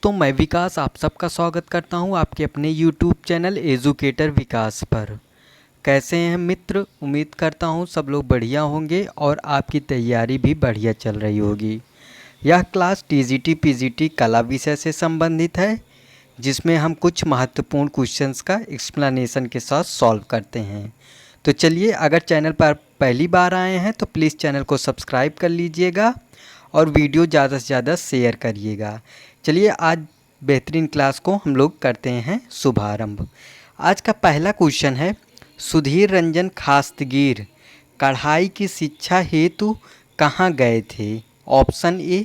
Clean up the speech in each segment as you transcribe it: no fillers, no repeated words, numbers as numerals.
दोस्तों, मैं विकास आप सबका स्वागत करता हूं आपके अपने यूट्यूब चैनल एजुकेटर विकास पर। कैसे हैं मित्र? उम्मीद करता हूं सब लोग बढ़िया होंगे और आपकी तैयारी भी बढ़िया चल रही होगी। यह क्लास टीजीटी पीजीटी कला विषय से संबंधित है, जिसमें हम कुछ महत्वपूर्ण क्वेश्चंस का एक्सप्लेनेशन के साथ सॉल्व करते हैं। तो चलिए, अगर चैनल पर पहली बार आए हैं तो प्लीज़ चैनल को सब्सक्राइब कर लीजिएगा और वीडियो ज़्यादा से ज़्यादा शेयर करिएगा। चलिए, आज बेहतरीन क्लास को हम लोग करते हैं शुभारंभ। आज का पहला क्वेश्चन है, सुधीर रंजन खास्तगीर कढ़ाई की शिक्षा हेतु कहाँ गए थे? Option A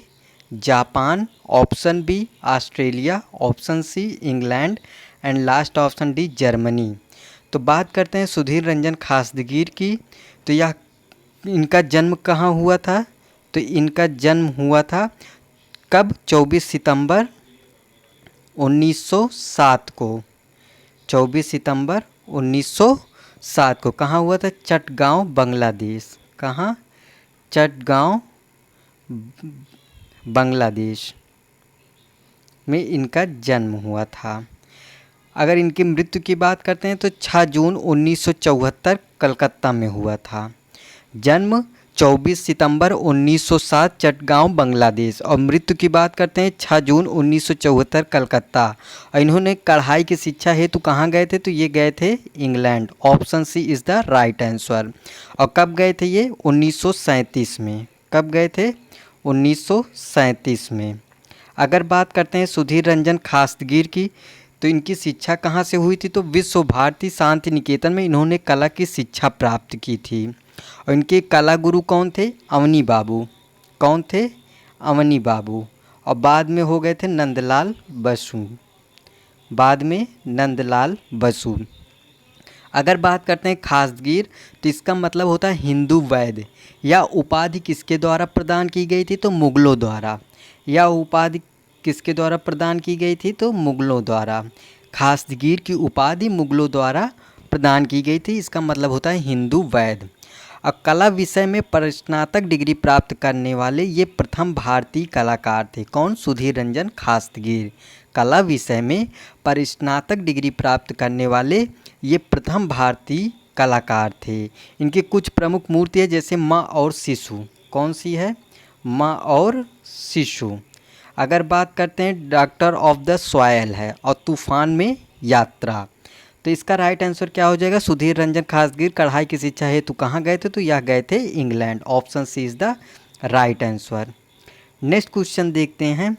Japan, option B Australia, option C England and last option D Germany. तो बात करते हैं सुधीर रंजन खास्तगीर की। तो यह इनका जन्म कहाँ हुआ था? तो इनका जन्म हुआ था कब? 24 सितंबर 1907 को। 24 सितंबर 1907 को कहाँ हुआ था? चटगांव, बांग्लादेश। कहाँ? चटगांव, बांग्लादेश में इनका जन्म हुआ था। अगर इनकी मृत्यु की बात करते हैं तो 6 जून 1974 कलकत्ता में हुआ था। जन्म 24 सितंबर 1907 चटगांव, बांग्लादेश, और मृत्यु की बात करते हैं 6 जून 1974 कलकत्ता। और इन्होंने कढ़ाई की शिक्षा हेतु कहाँ गए थे? तो ये गए थे England. Option C is the right answer. और कब गए थे ये? 1937 में। कब गए थे? 1937 में। अगर बात करते हैं सुधीर रंजन खास्तगीर की, तो इनकी शिक्षा कहाँ से हुई थी? तो विश्व भारती शांति निकेतन में इन्होंने कला की शिक्षा प्राप्त की थी। और इनके कला गुरु कौन थे? अवनी बाबू। कौन थे? अवनी बाबू। और बाद में हो गए थे नंदलाल बसु। बाद में नंदलाल बसु। अगर बात करते हैं खास्तगीर, तो इसका मतलब होता है हिंदू वैद्य। यह उपाधि किसके द्वारा प्रदान की गई थी? तो मुगलों द्वारा। यह उपाधि किसके द्वारा प्रदान की गई थी? तो मुगलों द्वारा। खास्तगीर की उपाधि मुगलों द्वारा प्रदान की गई थी, इसका मतलब होता है हिंदू वैद्य। और कला विषय में परिस्नातक डिग्री प्राप्त करने वाले ये प्रथम भारतीय कलाकार थे। कौन? सुधीर रंजन खास्तगीर। कला विषय में परिस्नातक डिग्री प्राप्त करने वाले ये प्रथम भारतीय कलाकार थे। इनकी कुछ प्रमुख मूर्ति है, जैसे माँ और शिशु। कौन सी है? माँ और शिशु। अगर बात करते हैं डॉक्टर ऑफ द सॉयल है, और तूफान में यात्रा। तो इसका राइट आंसर क्या हो जाएगा? सुधीर रंजन खास्तगीर कढ़ाई की शिक्षा हेतु कहाँ गए थे? तो यह गए थे England. Option C is the right answer. Next question देखते हैं,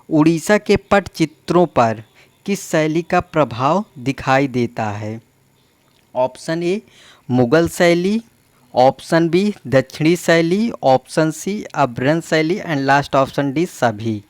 उड़ीसा के पटचित्रों पर किस शैली का प्रभाव दिखाई देता है? ऑप्शन ए मुगल शैली, ऑप्शन बी दक्षिणी शैली, ऑप्शन सी अभ्रंश शैली एंड लास्ट ऑप्शन डी सभी।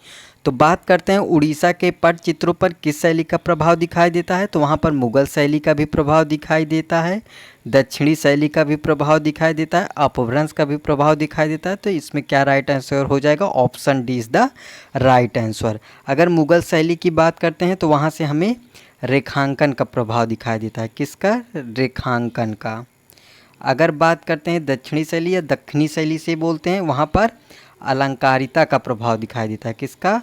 तो बात करते हैं उड़ीसा के पटचित्रों पर किस शैली का प्रभाव दिखाई देता है? तो वहाँ पर मुगल शैली का भी प्रभाव दिखाई देता है, दक्षिणी शैली का भी प्रभाव दिखाई देता है, अपभ्रंश का भी प्रभाव दिखाई देता है। तो इसमें क्या राइट आंसर हो जाएगा? Option D is the right answer. अगर मुगल शैली की बात करते हैं तो वहाँ से हमें रेखांकन का प्रभाव दिखाई देता है। किसका? रेखांकन का। अगर बात करते हैं दक्षिणी शैली या दक्षिणी शैली से बोलते हैं, वहाँ पर अलंकारिता का प्रभाव दिखाई देता है। किसका?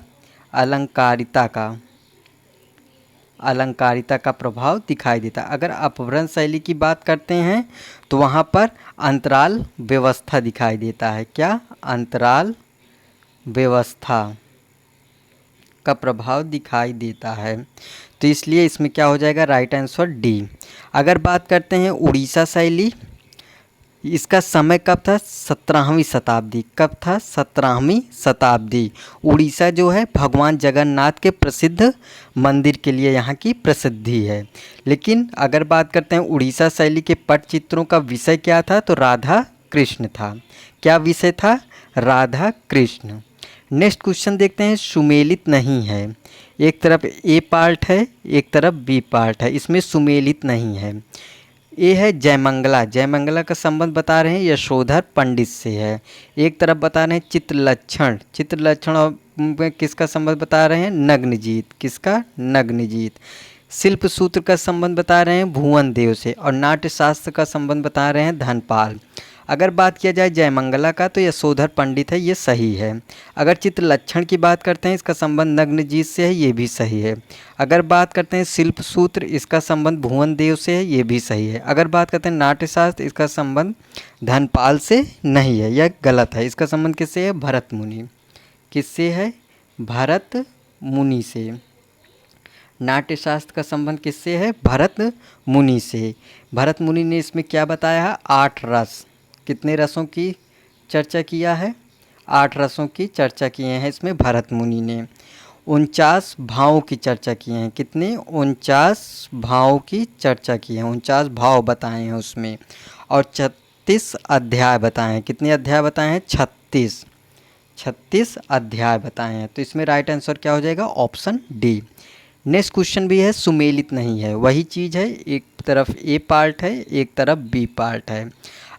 अलंकारिता का। अलंकारिता का प्रभाव दिखाई देता है। अगर अपभ्रंश शैली की बात करते हैं तो वहाँ पर अंतराल व्यवस्था दिखाई देता है। क्या? अंतराल व्यवस्था का प्रभाव दिखाई देता है। तो इसलिए इसमें क्या हो जाएगा? Right answer D. अगर बात करते हैं उड़ीसा शैली, इसका समय कब था? 17वीं शताब्दी। कब था? 17वीं शताब्दी। उड़ीसा जो है भगवान जगन्नाथ के प्रसिद्ध मंदिर के लिए यहाँ की प्रसिद्धि है। लेकिन अगर बात करते हैं उड़ीसा शैली के पटचित्रों का विषय क्या था? तो राधा कृष्ण था। क्या विषय था? राधा कृष्ण। नेक्स्ट क्वेश्चन देखते हैं, सुमेलित नहीं है। एक तरफ ए पार्ट है, एक तरफ बी पार्ट है। इसमें सुमेलित नहीं है। ये है जयमंगला। जयमंगला का संबंध बता रहे हैं यशोधर पंडित से है। एक तरफ बता रहे हैं चित्रलक्षण। चित्रलक्षण में किसका संबंध बता रहे हैं? नग्नजीत। किसका? नग्नजीत। शिल्प सूत्र का संबंध बता रहे हैं भुवन देव से। और नाट्य शास्त्र का संबंध बता रहे हैं धनपाल। अगर बात किया जाए जयमंगला का तो यशोधर पंडित है, ये सही है। अगर चित्र लक्षण की बात करते हैं इसका संबंध नग्नजीत से है, ये भी सही है। अगर बात करते हैं शिल्प सूत्र इसका संबंध भुवन देव से है, ये भी सही है। अगर बात करते हैं नाट्यशास्त्र इसका संबंध धनपाल से नहीं है, यह गलत है। इसका संबंध किससे है? भरत मुनि। किससे है? भरत मुनि से। नाट्यशास्त्र का संबंध किससे है? भरत मुनि से। भरत मुनि ने इसमें क्या बताया है? 8 रस। कितने रसों की चर्चा किया है? 8 रसों की चर्चा किए हैं इसमें भरत मुनि ने। 49 भावों की चर्चा किए हैं। कितने? 49 भावों की चर्चा की है, 49 भाव बताए हैं उसमें। और 36 अध्याय बताए हैं। कितने अध्याय बताए हैं? 36 अध्याय बताए हैं। तो इसमें राइट आंसर क्या हो जाएगा? Option D. नेक्स्ट क्वेश्चन भी है, सुमेलित नहीं है, वही चीज़ है, एक तरफ ए पार्ट है एक तरफ बी पार्ट है।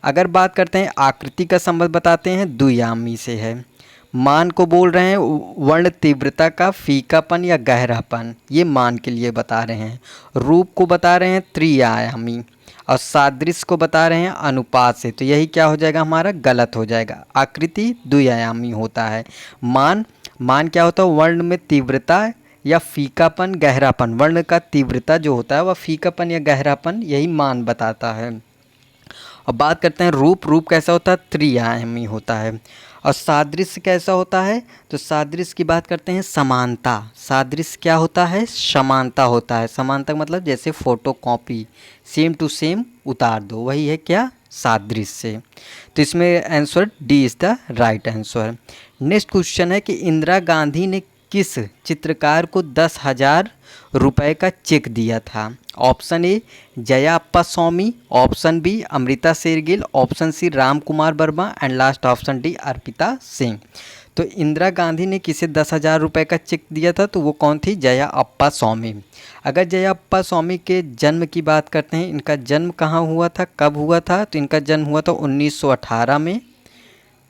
अगर बात करते हैं आकृति का संबंध बताते हैं द्वियामी से है। मान को बोल रहे हैं वर्ण तीव्रता का फीकापन या गहरापन, ये मान के लिए बता रहे हैं। रूप को बता रहे हैं त्रिआयामी और सादृश्य को बता रहे हैं अनुपात से, तो यही क्या हो जाएगा हमारा? गलत हो जाएगा। आकृति द्विआयामी होता है। मान क्या होता है? वर्ण में तीव्रता या फीकापन गहरापन, वर्ण का तीव्रता जो होता है वह फीकापन या गहरापन, यही मान बताता है। और बात करते हैं रूप कैसा होता है? त्रिआयामी होता है। और सादृश्य कैसा होता है? तो सादृश्य की बात करते हैं समानता। सादृश्य क्या होता है? समानता होता है। समानता का मतलब जैसे photo copy, same to same उतार दो, वही है क्या? सादृश्य। तो इसमें answer D is the right answer. Next question है कि इंदिरा गांधी ने किस चित्रकार को 10,000 रुपये का चेक दिया था? Option A Jayappa Swami, option B Amrita Shergil, option C Ram Kumar Verma and last option D Arpita Singh. तो इंदिरा गांधी ने किसे 10,000 रुपये का चेक दिया था? तो वो कौन थी? जयाप्पा स्वामी। अगर जयाप्पा स्वामी के जन्म की बात करते हैं, इनका जन्म कहाँ हुआ था, कब हुआ था? तो इनका जन्म हुआ था 1918 में।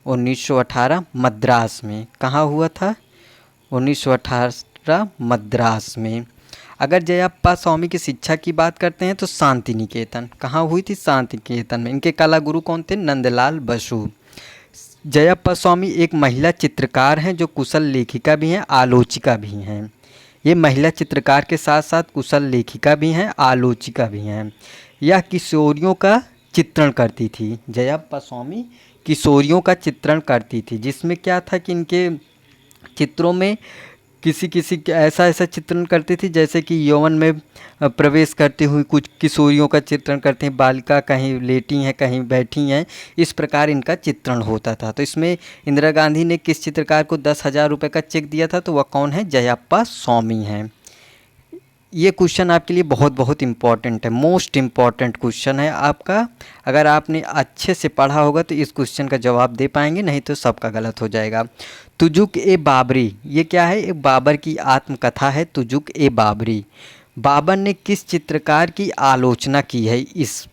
1918 मद्रास में। कहाँ हुआ था? 1918 मद्रास में। अगर जयाप्पा स्वामी की शिक्षा की बात करते हैं तो शांति निकेतन। कहाँ हुई थी? शांति निकेतन में। इनके कला गुरु कौन थे? नंदलाल बसु। जयाप्पा स्वामी एक महिला चित्रकार हैं जो कुशल लेखिका भी हैं, आलोचिका भी हैं। ये महिला चित्रकार के साथ साथ कुशल लेखिका भी हैं, आलोचिका भी हैं। यह किशोरियों का चित्रण करती थी। जयाप्पा स्वामी किशोरियों का चित्रण करती थी, जिसमें क्या था कि इनके चित्रों में किसी ऐसा चित्रण करती थी जैसे कि यौवन में प्रवेश करती हुई कुछ किशोरियों का चित्रण करते हैं। बालिका कहीं लेटी हैं कहीं बैठी हैं, इस प्रकार इनका चित्रण होता था। तो इसमें इंदिरा गांधी ने किस चित्रकार को 10,000 रुपये का चेक दिया था? तो वह कौन है? जयाप्पा स्वामी हैं। ये क्वेश्चन आपके लिए बहुत बहुत इम्पॉर्टेंट है, मोस्ट इम्पॉर्टेंट क्वेश्चन है आपका। अगर आपने अच्छे से पढ़ा होगा तो इस क्वेश्चन का जवाब दे पाएंगे, नहीं तो सबका गलत हो जाएगा। तुजुक ए बाबरी, ये क्या है? एक बाबर की आत्मकथा है तुजुक ए बाबरी। बाबर ने किस चित्रकार की आलोचना की है इस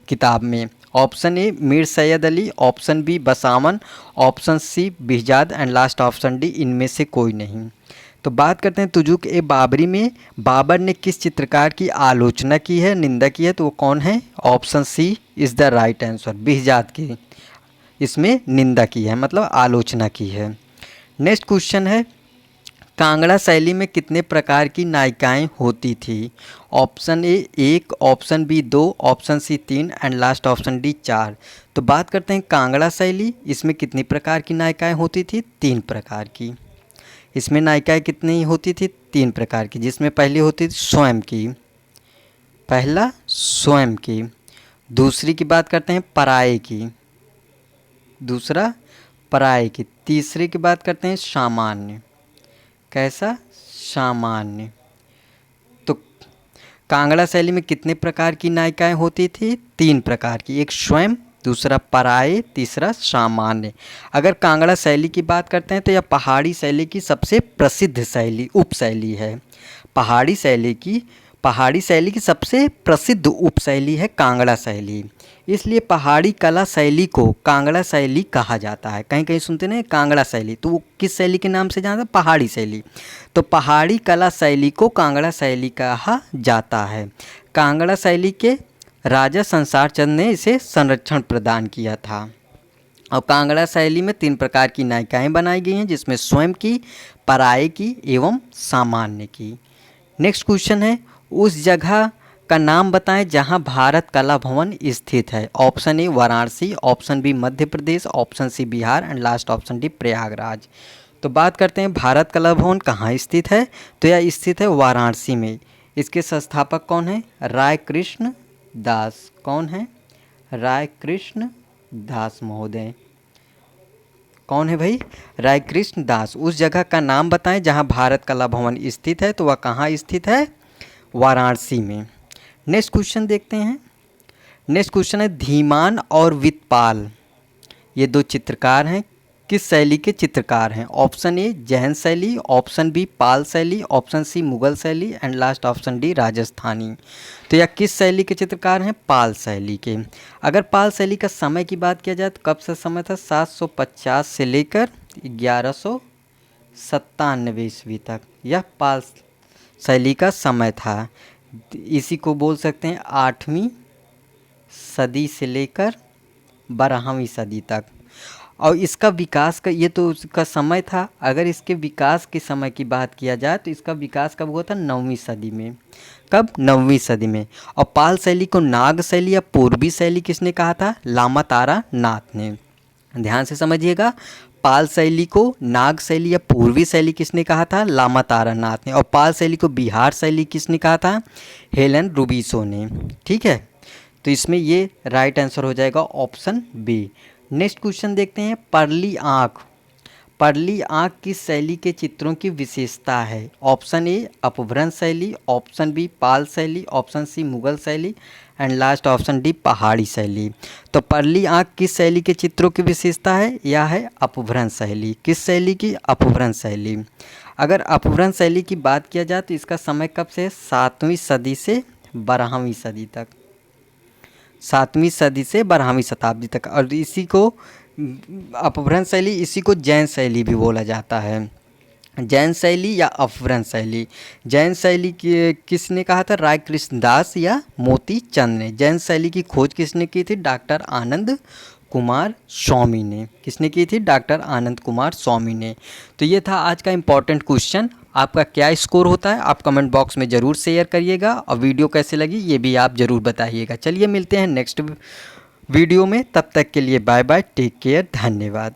किताब में? Option A Mir Syed Ali, option B Basawan, option C Bihzad and last option D इनमें से कोई नहीं। तो बात करते हैं तुजुक ए बाबरी में बाबर ने किस चित्रकार की आलोचना की है, निंदा की है? तो वो कौन है? Option C is the right answer, Bihzad की इसमें निंदा की है, मतलब आलोचना की है। नेक्स्ट क्वेश्चन है कांगड़ा शैली में कितने प्रकार की नायिकाएं होती थी? Option A 1, option B 2, option C 3 and last option D 4। तो बात करते हैं कांगड़ा शैली, इसमें कितनी प्रकार की नायिकाएं होती थी? 3 प्रकार की। इसमें नायिकाएं कितनी होती थी? 3 प्रकार की, जिसमें पहली होती थी स्वयं की, पहला स्वयं की। दूसरी की बात करते हैं पराये की, दूसरा पराये की। तीसरी की बात करते हैं सामान्य। कैसा? सामान्य। तो कांगड़ा शैली में कितने प्रकार की नायिकाएं होती थी? 3 प्रकार की, एक स्वयं, दूसरा पराये, तीसरा सामान्य। अगर कांगड़ा शैली की बात करते हैं तो यह पहाड़ी शैली की सबसे प्रसिद्ध शैली उपशैली है। पहाड़ी शैली की सबसे प्रसिद्ध उपशैली है कांगड़ा शैली। इसलिए पहाड़ी कला शैली को कांगड़ा शैली कहा जाता है। कहीं कहीं सुनते नहीं कांगड़ा शैली, तो वो किस शैली के नाम से जानते हैं? पहाड़ी शैली। तो पहाड़ी कला शैली को कांगड़ा शैली कहा जाता है। कांगड़ा शैली के राजा संसार चंद ने इसे संरक्षण प्रदान किया था। और कांगड़ा शैली में 3 प्रकार की नायिकाएं बनाई गई हैं, जिसमें स्वयं की, पराये की एवं सामान्य की। नेक्स्ट क्वेश्चन है, उस जगह का नाम बताएं जहां भारत कला भवन स्थित है। Option A Varanasi, option B Madhya Pradesh, option C Bihar and last option D Prayagraj. तो बात करते हैं भारत कला भवन कहाँ स्थित है, तो यह स्थित है वाराणसी में। इसके संस्थापक कौन है? राय कृष्ण दास। कौन है? राय कृष्ण दास महोदय। कौन है भाई? राय कृष्ण दास। उस जगह का नाम बताएं जहां भारत कला भवन स्थित है, तो वह कहाँ स्थित है? वाराणसी में। नेक्स्ट क्वेश्चन देखते हैं। नेक्स्ट क्वेश्चन है, धीमान और वितपाल ये 2 चित्रकार हैं, किस शैली के चित्रकार हैं? ऑप्शन ए जैन शैली, ऑप्शन बी पाल शैली, ऑप्शन सी मुगल शैली and last option D Rajasthani. तो यह किस शैली के चित्रकार हैं? पाल शैली के। अगर पाल शैली का समय की बात किया जाए तो कब से समय था? 750 से लेकर 1197 ईस्वी तक यह पाल शैली का समय था। इसी को बोल सकते हैं 8वीं सदी से लेकर 12वीं सदी तक। और इसका विकास का ये तो उसका समय था। अगर इसके विकास के समय की बात किया जाए तो इसका विकास कब हुआ था? 9वीं सदी में। कब? 9वीं सदी में। और पाल शैली को नाग शैली या पूर्वी शैली किसने कहा था? लामा तारा नाथ ने। ध्यान से समझिएगा, पाल शैली को नाग शैली या पूर्वी शैली किसने कहा था? लामा तारा नाथ ने। और पाल शैली को बिहार शैली किसने कहा था? हेलन रुबिसो ने। ठीक है, तो इसमें ये राइट आंसर हो जाएगा ऑप्शन बी। नेक्स्ट क्वेश्चन देखते हैं, परली आँख। परली आँख किस शैली के चित्रों की विशेषता है? ऑप्शन ए अपभ्रंश शैली, ऑप्शन बी पाल शैली, ऑप्शन सी मुगल शैली एंड लास्ट ऑप्शन डी पहाड़ी शैली। तो परली आँख किस शैली के चित्रों की विशेषता है? यह है अपभ्रंश शैली। किस शैली की? अपभ्रंश शैली। अगर अपभ्रंश शैली की बात किया जाए तो इसका समय कब से? 7वीं सदी से 12वीं सदी तक। 7वीं सदी से 12वीं शताब्दी तक। और इसी को अपभ्रंश शैली, इसी को जैन शैली भी बोला जाता है। जैन शैली या अपभ्रंश शैली। जैन शैली किसने कहा था? राय कृष्ण दास या मोती चंद ने। जैन शैली की खोज किसने की थी? डॉक्टर आनंद कुमार स्वामी ने। किसने की थी? डॉक्टर आनंद कुमार स्वामी ने। तो ये था आज का इम्पॉर्टेंट क्वेश्चन। आपका क्या स्कोर होता है आप कमेंट बॉक्स में ज़रूर शेयर करिएगा, और वीडियो कैसे लगी ये भी आप ज़रूर बताइएगा। चलिए मिलते हैं नेक्स्ट वीडियो में, तब तक के लिए बाय बाय, टेक केयर, धन्यवाद।